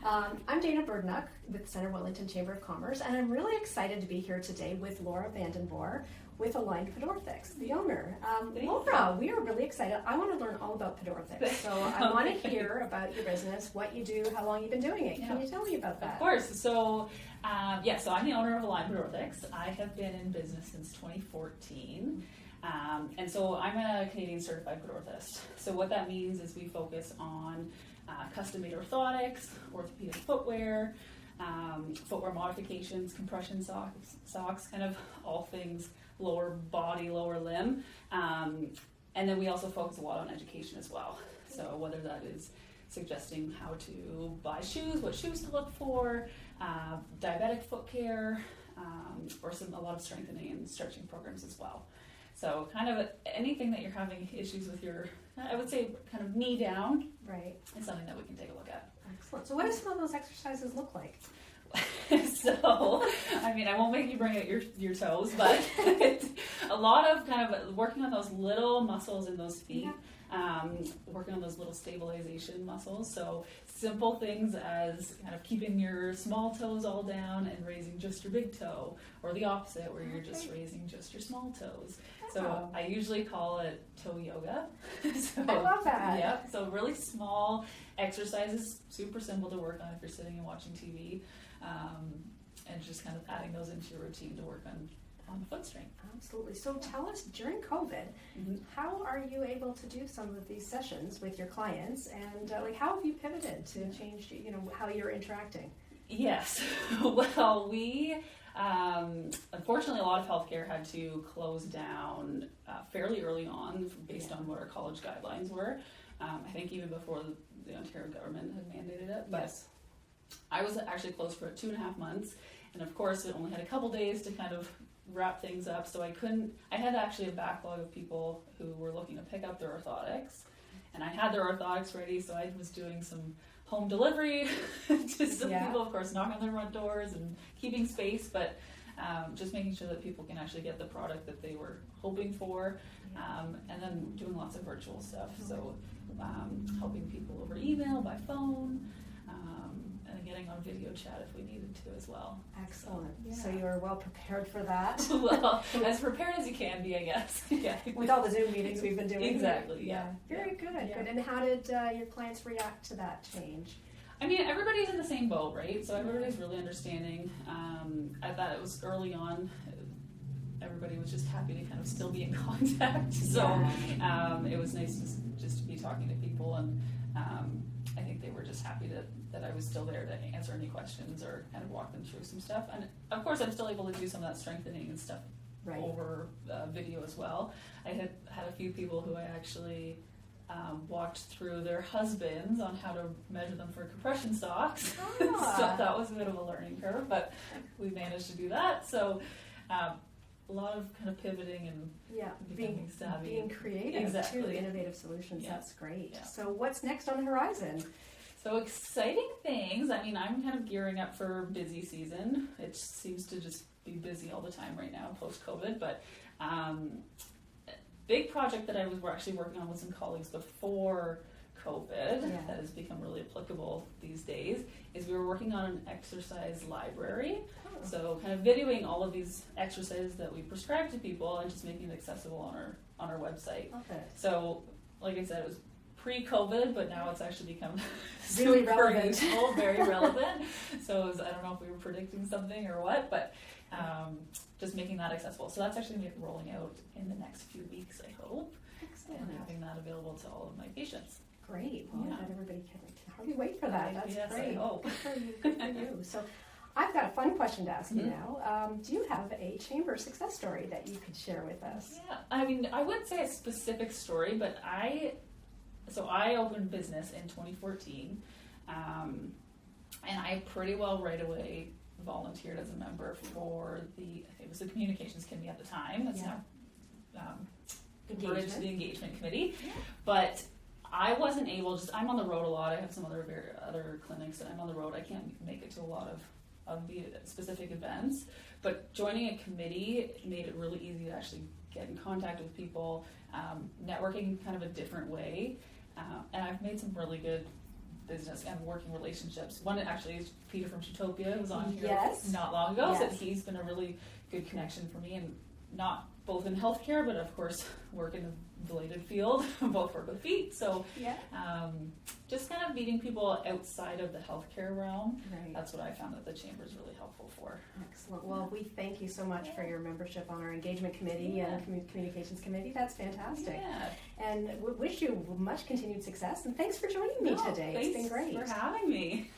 I'm Dana Burdnuck with Center Wellington Chamber of Commerce, and I'm really excited to be here today with Laura Vandenborre with Align Pedorthics, the owner. Laura, we are really excited. I want to learn all about Pedorthics, so I want to hear about your business, what you do, how long you've been doing it. Can you tell me about that? Of course. So I'm the owner of Align Pedorthics. I have been in business since 2014. And so I'm a Canadian certified pedorthist. So what that means is we focus on custom-made orthotics, orthopedic footwear, footwear modifications, compression socks, kind of all things lower body, lower limb. And then we also focus a lot on education as well. So whether that is suggesting how to buy shoes, what shoes to look for, diabetic foot care, or a lot of strengthening and stretching programs as well. So kind of anything that you're having issues with your, I would say kind of knee down, right, is something that we can take a look at. Excellent. So what do some of those exercises look like? So, I mean, I won't make you bring out your toes, but a lot of kind of working on those little muscles in those feet, working on those little stabilization muscles. So simple things as kind of keeping your small toes all down and raising just your big toe, or the opposite where you're just raising just your small toes. So I usually call it toe yoga. So, I love that. Yeah, so really small exercises, super simple to work on if you're sitting and watching TV, and just kind of adding those into your routine to work on the foot strength. Absolutely. So tell us, during COVID, how are you able to do some of these sessions with your clients, and how have you pivoted to change, how you're interacting? Yes. Well, we unfortunately, a lot of healthcare had to close down fairly early on based on what our college guidelines were. I think even before the Ontario government had mandated it. But yes. I was actually closed for 2.5 months, and of course it only had a couple days to kind of wrap things up, so I had actually a backlog of people who were looking to pick up their orthotics, and I had their orthotics ready, so I was doing some home delivery to some people, of course, knocking on their front doors and keeping space, but just making sure that people can actually get the product that they were hoping for, and then doing lots of virtual stuff, so helping people over email, by phone, and getting on video chat if we needed to as well. Excellent. So you were well prepared for that. Well, as prepared as you can be, I guess. Yeah. With all the Zoom meetings we've been doing. Exactly. Yeah. Very good. Yeah. Good. And how did your clients react to that change? I mean, everybody's in the same boat, right? So everybody's really understanding. I thought it was early on. Everybody was just happy to kind of still be in contact. So it was nice just to be talking to people, and I think they were just happy that I was still there to answer any questions or kind of walk them through some stuff. And of course, I'm still able to do some of that strengthening and stuff over video as well. I had a few people who I actually walked through their husbands on how to measure them for compression socks. So that was a bit of a learning curve, but we managed to do that. So a lot of kind of pivoting and becoming savvy. Being creative too, innovative solutions. Yeah. That's great. Yeah. So what's next on the horizon? So exciting things. I mean, I'm kind of gearing up for busy season. It seems to just be busy all the time right now, post-COVID. But big project that we're actually working on with some colleagues before COVID that has become really applicable these days is we were working on an exercise library. So kind of videoing all of these exercises that we prescribe to people and just making it accessible on our website. Okay. So like I said, it was pre-COVID, but now it's actually become really super relevant. useful, very relevant. So I don't know if we were predicting something or what, but just making that accessible. So that's actually going to be rolling out in the next few weeks, I hope. Excellent. And having that available to all of my patients. Great. Well, not everybody can hardly wait for that. That's great. I hope. Good for you. Good for you. So I've got a fun question to ask you now. Do you have a chamber success story that you could share with us? Yeah. I mean, I wouldn't say a specific story, but I opened business in 2014, and I pretty well right away volunteered as a member for it was the communications committee at the time. It's now converted to the engagement committee, but I wasn't able. I'm on the road a lot. I have some other clinics, and I'm on the road. I can't make it to a lot of the specific events. But joining a committee made it really easy to actually get in contact with people, networking kind of a different way, and I've made some really good business and working relationships. One actually is Peter from Shootopia, was on here Yes. not long ago, so Yes. he's been a really good connection for me, and not both in healthcare, but of course work in the related field, both work with feet, so Yeah. just kind of meeting people outside of the healthcare realm. Right. That's what I found that the chamber is really helpful for. Excellent. Well, we thank you so much for your membership on our engagement committee and communications committee. That's fantastic. Yeah. And we wish you much continued success. And thanks for joining me No, today. thanks It's been great. for having me.